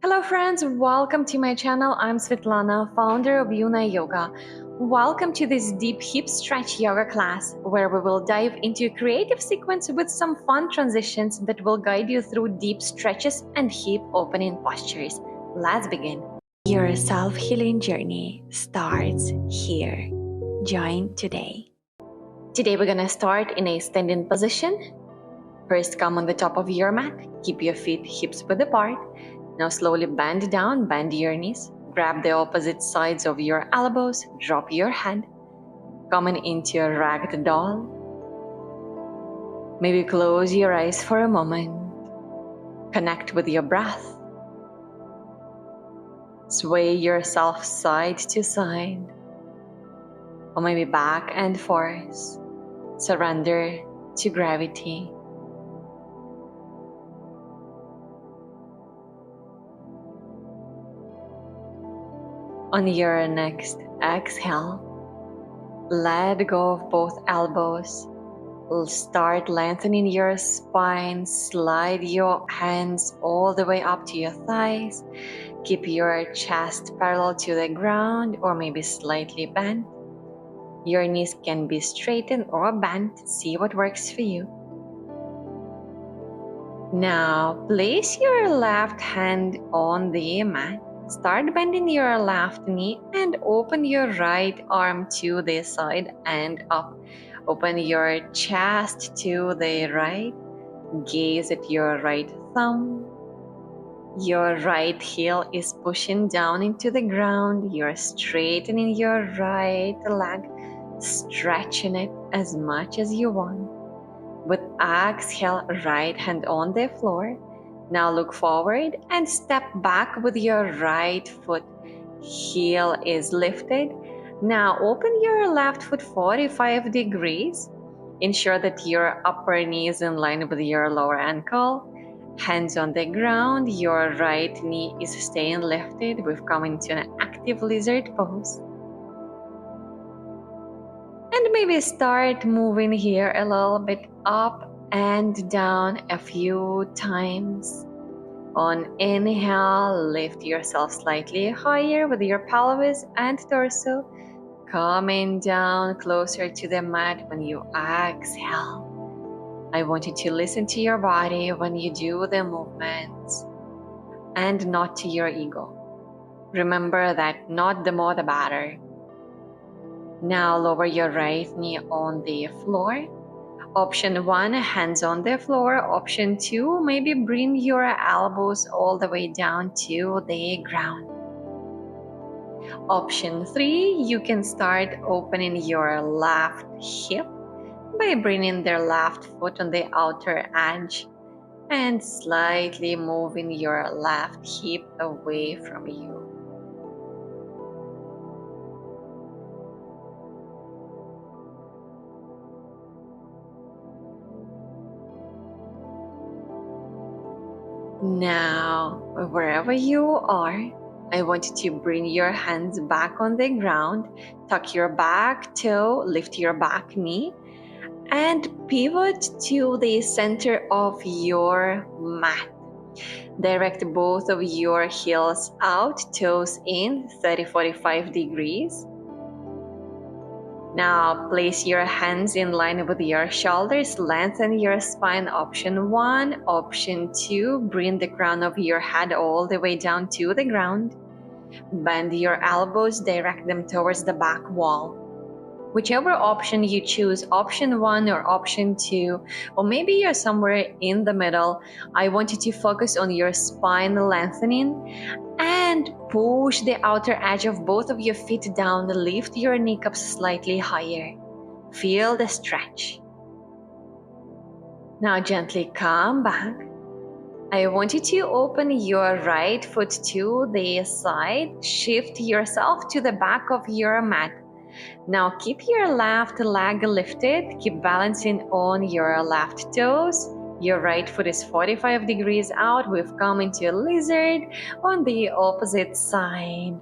Hello friends, welcome to my channel. I'm Svetlana, founder of Yuna Yoga. Welcome to this deep hip stretch yoga class where we will dive into a creative sequence with some fun transitions that will guide you through deep stretches and hip opening postures. Let's begin. Your self-healing journey starts here. Join today. Today we're gonna start in a standing position. First, come on the top of your mat. Keep your feet hips width apart. Now slowly bend down, bend your knees. Grab the opposite sides of your elbows. Drop your head. Coming into a ragdoll. Maybe close your eyes for a moment. Connect with your breath. Sway yourself side to side. Or maybe back and forth. Surrender to gravity. On your next exhale, let go of both elbows. Start lengthening your spine. Slide your hands all the way up to your thighs. Keep your chest parallel to the ground or maybe slightly bent. Your knees can be straightened or bent. See what works for you. Now, place your left hand on the mat. Start bending your left knee and open your right arm to the side and up. Open your chest to the right. Gaze at your right thumb. Your right heel is pushing down into the ground. You're straightening your right leg, stretching it as much as you want. With exhale, right hand on the floor. Now look forward and step back with your right foot. Heel is lifted. Now open your left foot 45 degrees. Ensure that your upper knee is in line with your lower ankle. Hands on the ground. Your right knee is staying lifted. We've come into an active lizard pose. And maybe start moving here a little bit up and down a few times. On inhale, lift yourself slightly higher with your pelvis and torso. Coming down closer to the mat when you exhale. I want you to listen to your body when you do the movements and not to your ego. Remember that not the more the better. Now lower your right knee on the floor. Option 1, hands on the floor. Option 2, maybe bring your elbows all the way down to the ground. Option 3, you can start opening your left hip by bringing the left foot on the outer edge and slightly moving your left hip away from you. Now, wherever you are, I want you to bring your hands back on the ground, tuck your back toe, lift your back knee, and pivot to the center of your mat. Direct both of your heels out, toes in, 30-45 degrees. Now place your hands in line with your shoulders, lengthen your spine. Option 1. Option 2, bring the crown of your head all the way down to the ground. Bend your elbows, direct them towards the back wall. Whichever option you choose, option 1 or option 2, or maybe you're somewhere in the middle, I want you to focus on your spine lengthening and push the outer edge of both of your feet down. Lift your kneecaps slightly higher. Feel the stretch. Now gently come back. I want you to open your right foot to the side. Shift yourself to the back of your mat. Now keep your left leg lifted. Keep balancing on your left toes. Your right foot is 45 degrees out. We've come into a lizard on the opposite side.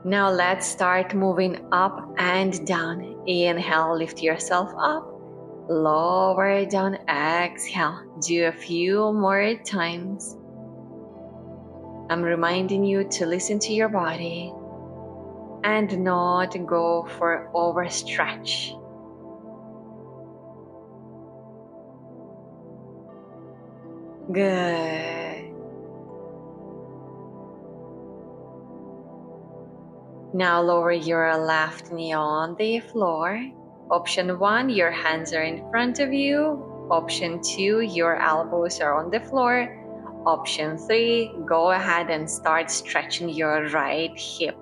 Now let's start moving up and down. Inhale, lift yourself up. Lower down, exhale. Do a few more times. I'm reminding you to listen to your body and not go for overstretch. Good. Now lower your left knee on the floor. Option 1, your hands are in front of you. Option 2, your elbows are on the floor. Option 3, go ahead and start stretching your right hip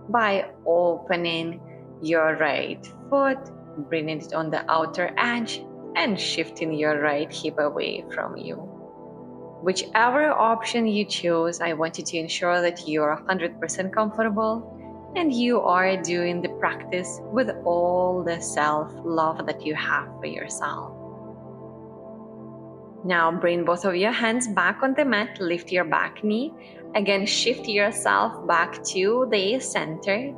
by opening your right foot, bringing it on the outer edge, and shifting your right hip away from you. Whichever option you choose, I want you to ensure that you're 100% comfortable and you are doing the practice with all the self-love that you have for yourself. Now bring both of your hands back on the mat, lift your back knee. Again, shift yourself back to the center.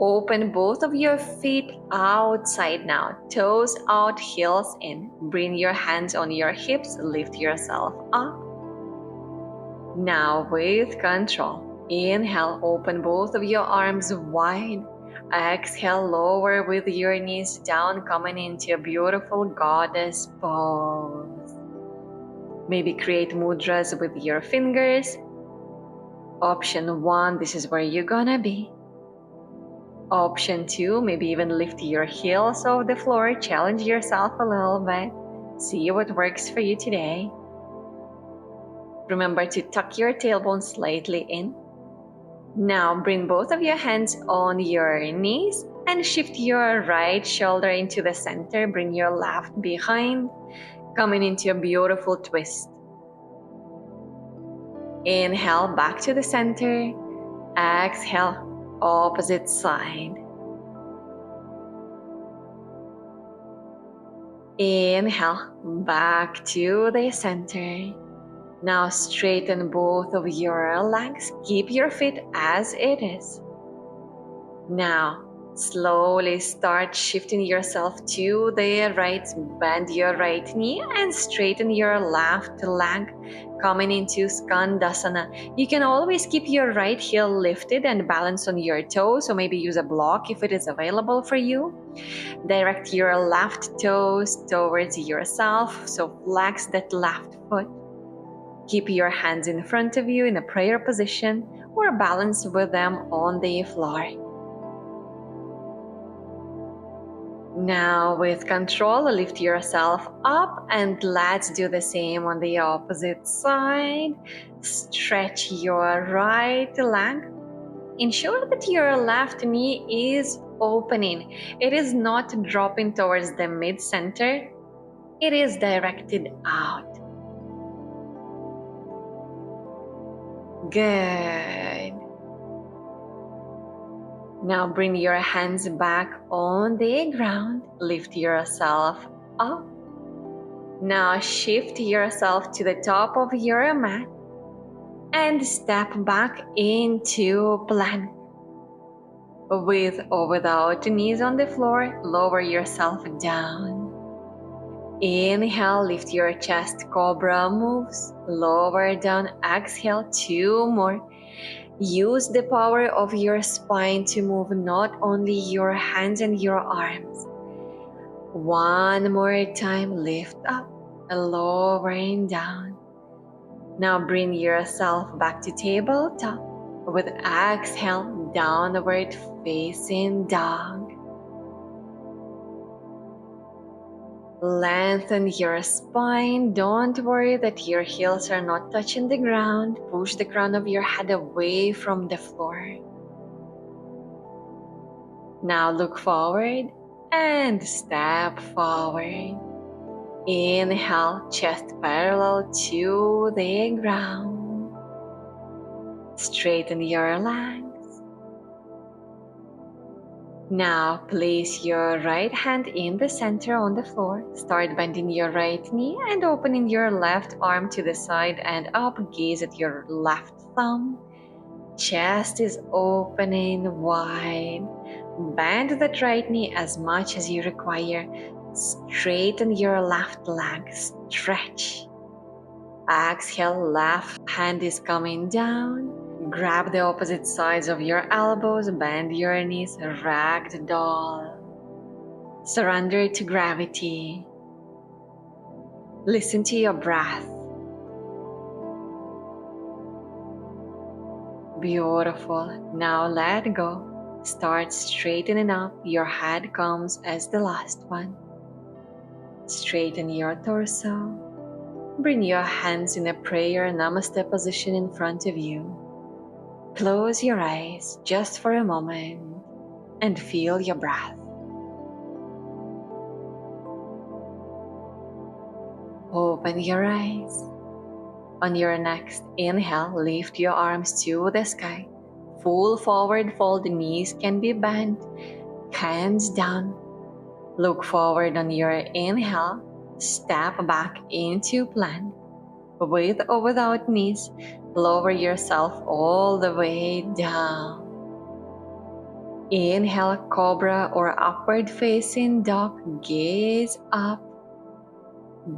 Open both of your feet outside now, toes out, heels in. Bring your hands on your hips, lift yourself up. Now with control, inhale, open both of your arms wide. Exhale, lower with your knees down, coming into a beautiful goddess pose. Maybe create mudras with your fingers. Option 1, this is where you're gonna be. Option 2, maybe even lift your heels off the floor, challenge yourself a little bit. See what works for you today. Remember to tuck your tailbone slightly in. Now bring both of your hands on your knees and shift your right shoulder into the center. Bring your left behind, coming into a beautiful twist. Inhale, back to the center. Exhale, opposite side. Inhale, back to the center. Now straighten both of your legs. Keep your feet as it is. Now slowly start shifting yourself to the right. Bend your right knee and straighten your left leg, coming into skandasana. You can always keep your right heel lifted and balance on your toes, or maybe use a block if it is available for you. Direct your left toes towards yourself, so flex that left foot. Keep your hands in front of you in a prayer position or balance with them on the floor. Now with control, lift yourself up and let's do the same on the opposite side. Stretch your right leg. Ensure that your left knee is opening. It is not dropping towards the mid-center. It is directed out. Good. Now bring your hands back on the ground. Lift yourself up. Now shift yourself to the top of your mat and step back into plank. With or without knees on the floor, lower yourself down. Inhale, lift your chest, cobra moves. Lower down, exhale, 2 more. Use the power of your spine to move not only your hands and your arms. 1 more time, lift up, lowering down. Now bring yourself back to tabletop. With exhale, downward facing dog. Lengthen your spine. Don't worry that your heels are not touching the ground. Push the crown of your head away from the floor. Now look forward and step forward. Inhale, chest parallel to the ground. Straighten your legs. Now place your right hand in the center on the floor. Start bending your right knee and opening your left arm to the side and up. Gaze at your left thumb. Chest is opening wide. Bend that right knee as much as you require. Straighten your left leg, stretch. Exhale, left hand is coming down. Grab the opposite sides of your elbows, bend your knees, ragdoll. Surrender to gravity. Listen to your breath. Beautiful. Now let go. Start straightening up. Your head comes as the last one. Straighten your torso. Bring your hands in a prayer namaste position in front of you. Close your eyes just for a moment and feel your breath. Open your eyes. On your next inhale, lift your arms to the sky. Full forward fold, knees can be bent, hands down. Look forward on your inhale, step back into plank. With or without knees, lower yourself all the way down. Inhale, cobra or upward facing dog, gaze up.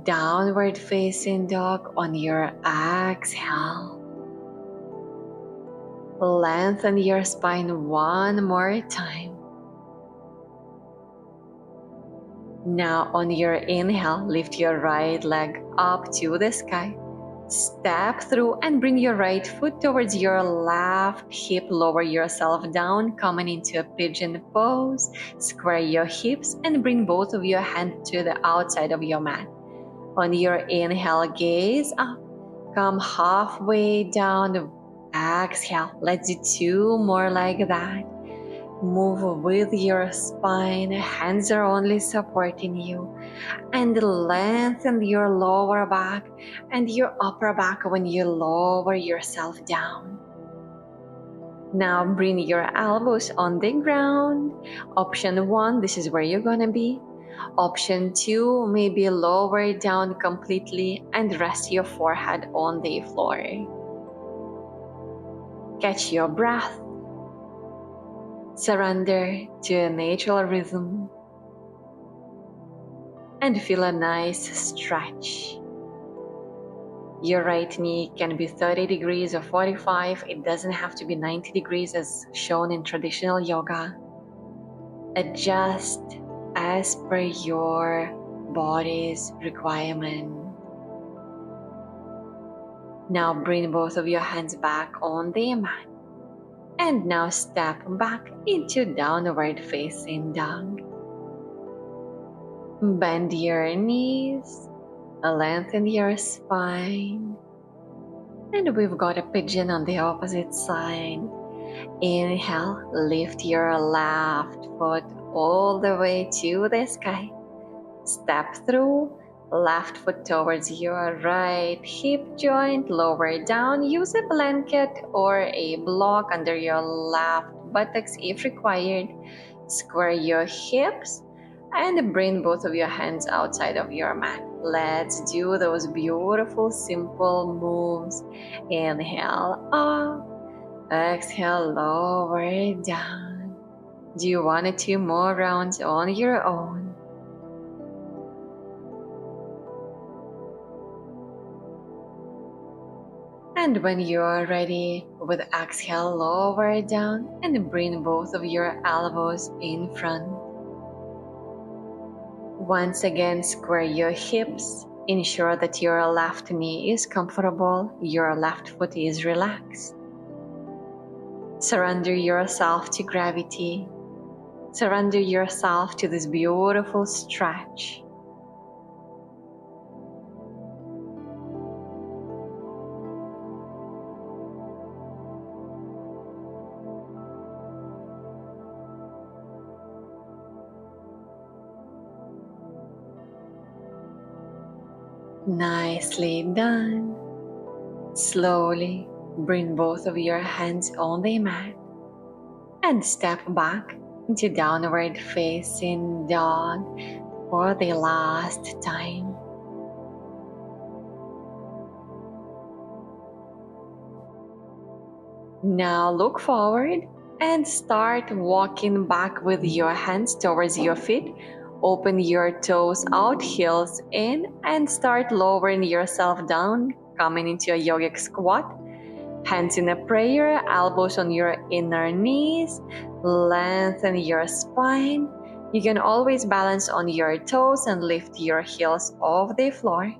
Downward facing dog on your exhale. Lengthen your spine one more time. Now on your inhale, lift your right leg up to the sky. Step through and bring your right foot towards your left hip. Lower yourself down, coming into a pigeon pose. Square your hips and bring both of your hands to the outside of your mat. On your inhale, gaze up. Come halfway down. Exhale. Let's do two more like that. Move with your spine. Hands are only supporting you. And lengthen your lower back and your upper back when you lower yourself down. Now bring your elbows on the ground. Option 1, this is where you're gonna be. Option 2, maybe lower down completely and rest your forehead on the floor. Catch your breath. Surrender to a natural rhythm. And feel a nice stretch. Your right knee can be 30 degrees or 45. It doesn't have to be 90 degrees as shown in traditional yoga. Adjust as per your body's requirement. Now bring both of your hands back on the mat. And now step back into downward facing dog. Bend your knees, lengthen your spine. And we've got a pigeon on the opposite side. Inhale, lift your left foot all the way to the sky. Step through, left foot towards your right hip joint, lower down. Use a blanket or a block under your left buttocks if required. Square your hips and bring both of your hands outside of your mat. Let's do those beautiful, simple moves. Inhale up, exhale, lower down. Do 1 or 2 more rounds on your own. And when you are ready, with exhale, lower down and bring both of your elbows in front. Once again, square your hips. Ensure that your left knee is comfortable, your left foot is relaxed. Surrender yourself to gravity. Surrender yourself to this beautiful stretch. Nicely done. Slowly bring both of your hands on the mat and step back into downward facing dog for the last time. Now look forward and start walking back with your hands towards your feet. Open your toes out, heels in, and start lowering yourself down, coming into a yogic squat. Hands in a prayer, elbows on your inner knees, lengthen your spine. You can always balance on your toes and lift your heels off the floor.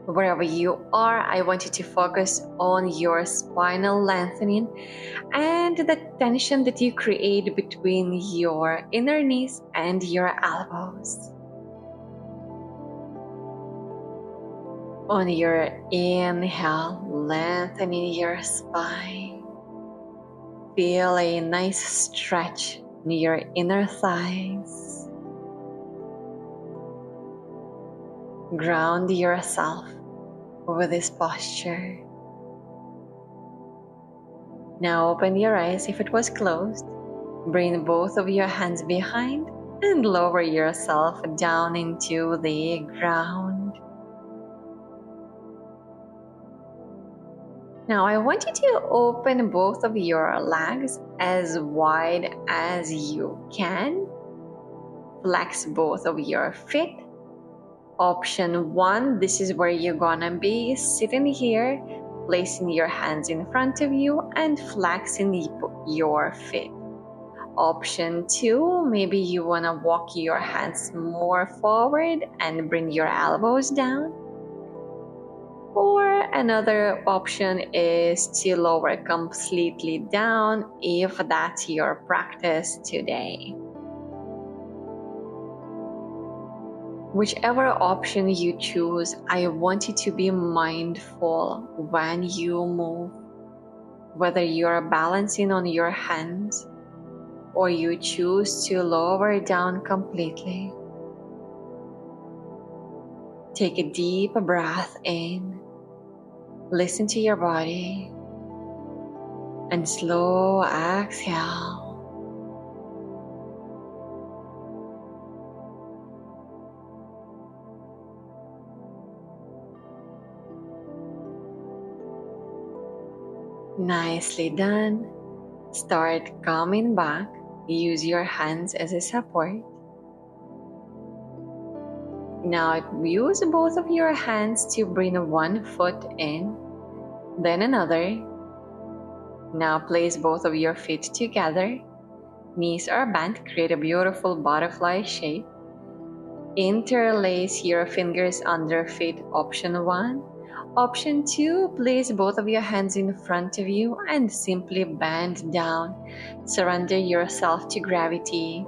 Wherever you are, I want you to focus on your spinal lengthening and the tension that you create between your inner knees and your elbows. On your inhale, lengthening your spine. Feel a nice stretch in your inner thighs. Ground yourself with this posture. Now open your eyes if it was closed. Bring both of your hands behind and lower yourself down into the ground. Now I want you to open both of your legs as wide as you can. Flex both of your feet. Option 1, this is where you're gonna be sitting here, placing your hands in front of you and flexing your feet. Option 2, maybe you wanna walk your hands more forward and bring your elbows down. Or another option is to lower completely down if that's your practice today. Whichever option you choose, I want you to be mindful when you move, whether you are balancing on your hands or you choose to lower down completely. Take a deep breath in. Listen to your body and slow exhale. Nicely done. Start coming back. Use your hands as a support. Now use both of your hands to bring one foot in, then another. Now place both of your feet together. Knees are bent, create a beautiful butterfly shape. Interlace your fingers under feet, option 1. Option 2, place both of your hands in front of you and simply bend down. Surrender yourself to gravity.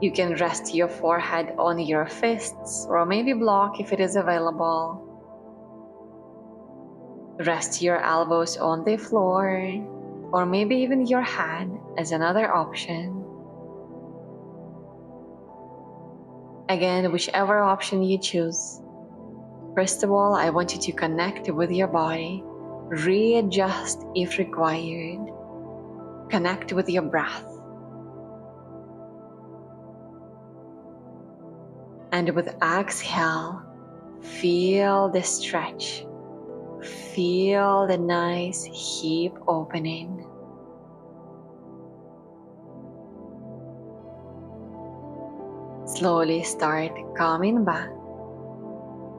You can rest your forehead on your fists or maybe block if it is available. Rest your elbows on the floor or maybe even your head as another option. Again, whichever option you choose. First of all, I want you to connect with your body, readjust if required, connect with your breath. And with exhale, feel the stretch, feel the nice hip opening. Slowly start coming back.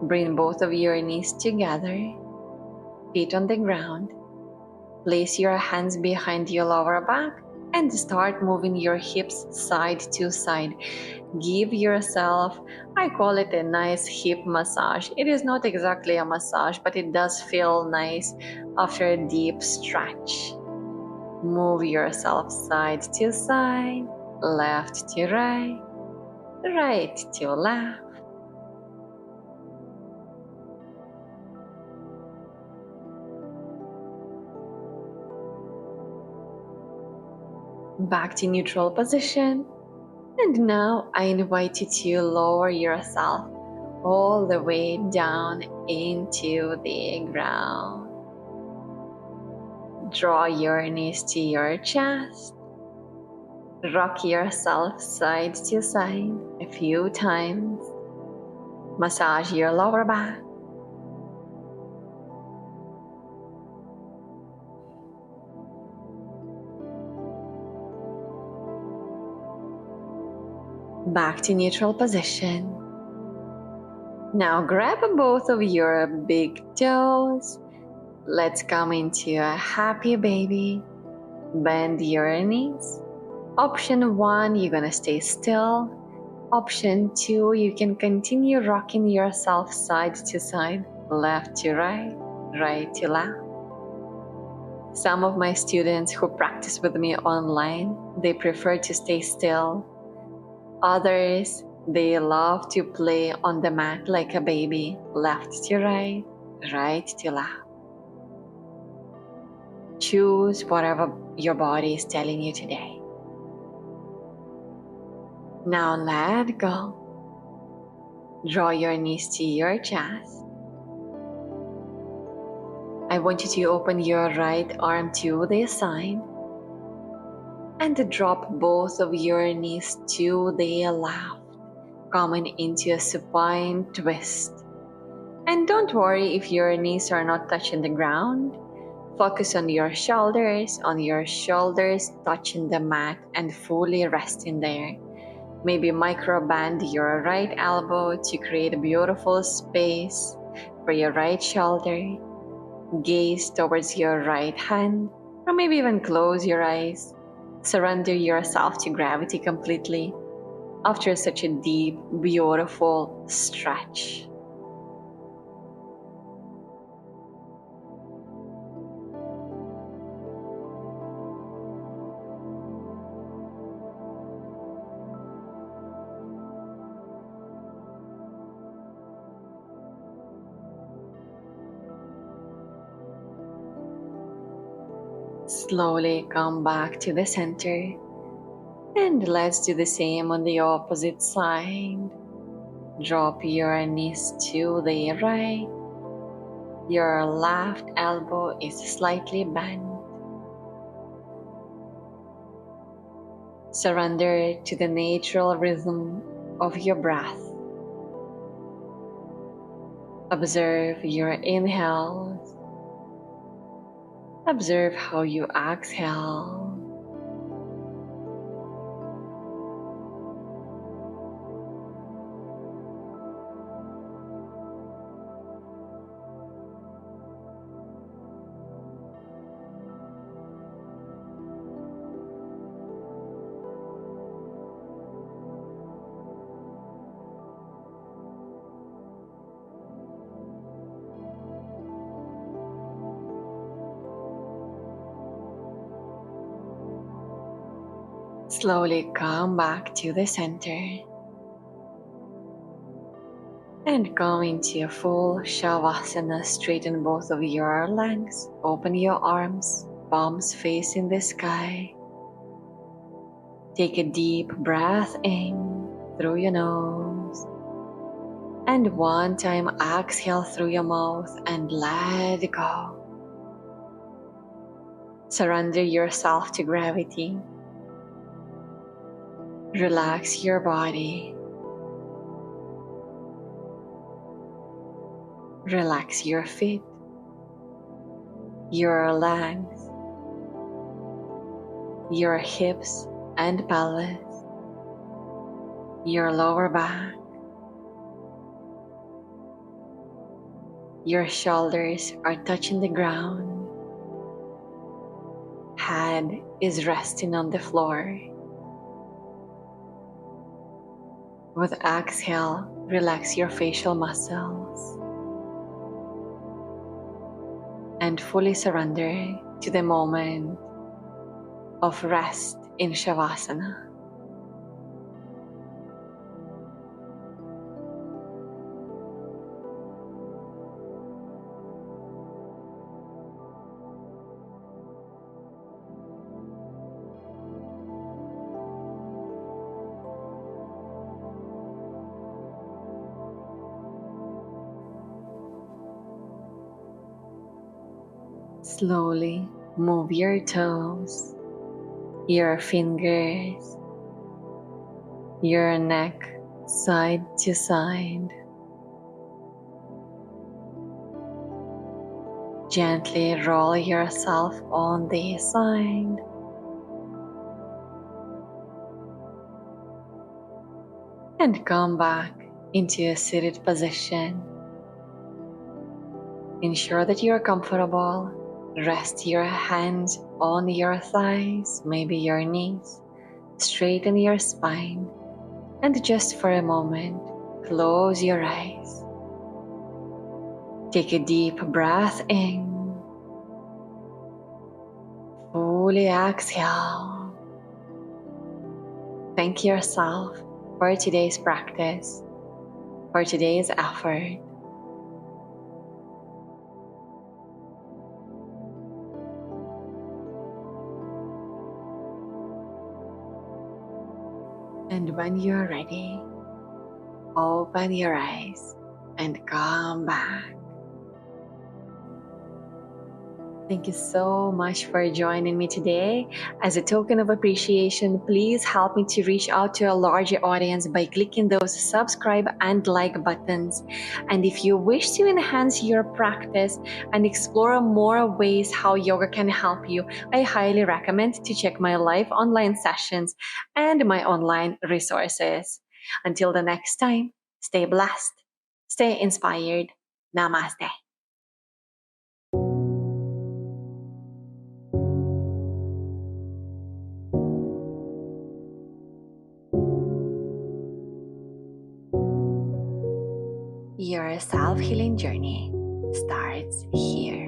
Bring both of your knees together, feet on the ground. Place your hands behind your lower back and start moving your hips side to side. Give yourself, I call it a nice hip massage. It is not exactly a massage, but it does feel nice after a deep stretch. Move yourself side to side, left to right, right to left. Back to neutral position. And now I invite you to lower yourself all the way down into the ground. Draw your knees to your chest. Rock yourself side to side a few times. Massage your lower back. Back to neutral position. Now grab both of your big toes. Let's come into a happy baby. Bend your knees. Option 1, you're gonna stay still. Option 2, you can continue rocking yourself side to side, left to right, right to left. Some of my students who practice with me online, they prefer to stay still. Others, they love to play on the mat like a baby, left to right, right to left. Choose whatever your body is telling you today. Now let go. Draw your knees to your chest. I want you to open your right arm to the side and drop both of your knees to the left, coming into a supine twist. And don't worry if your knees are not touching the ground. Focus on your shoulders touching the mat and fully resting there. Maybe micro bend your right elbow to create a beautiful space for your right shoulder. Gaze towards your right hand, or maybe even close your eyes. Surrender yourself to gravity completely after such a deep, beautiful stretch. Slowly come back to the center, and let's do the same on the opposite side. Drop your knees to the right. Your left elbow is slightly bent. Surrender to the natural rhythm of your breath. Observe your inhales. Observe how you exhale. Slowly come back to the center and come into a full Shavasana. Straighten both of your legs, open your arms, palms facing the sky. Take a deep breath in through your nose, and one time exhale through your mouth and let go. Surrender yourself to gravity. Relax your body. Relax your feet, your legs, your hips and pelvis, your lower back. Your shoulders are touching the ground. Head is resting on the floor. With exhale, relax your facial muscles and fully surrender to the moment of rest in Shavasana. Slowly move your toes, your fingers, your neck side to side. Gently roll yourself on the side. And come back into a seated position. Ensure that you're comfortable. Rest your hands on your thighs, maybe your knees. Straighten your spine. And just for a moment, close your eyes. Take a deep breath in. Fully exhale. Thank yourself for today's practice, for today's effort. And when you're ready, open your eyes and come back. Thank you so much for joining me today. As a token of appreciation, please help me to reach out to a larger audience by clicking those subscribe and like buttons. And if you wish to enhance your practice and explore more ways how yoga can help you, I highly recommend to check my live online sessions and my online resources. Until the next time, stay blessed, stay inspired. Namaste. Your self-healing journey starts here.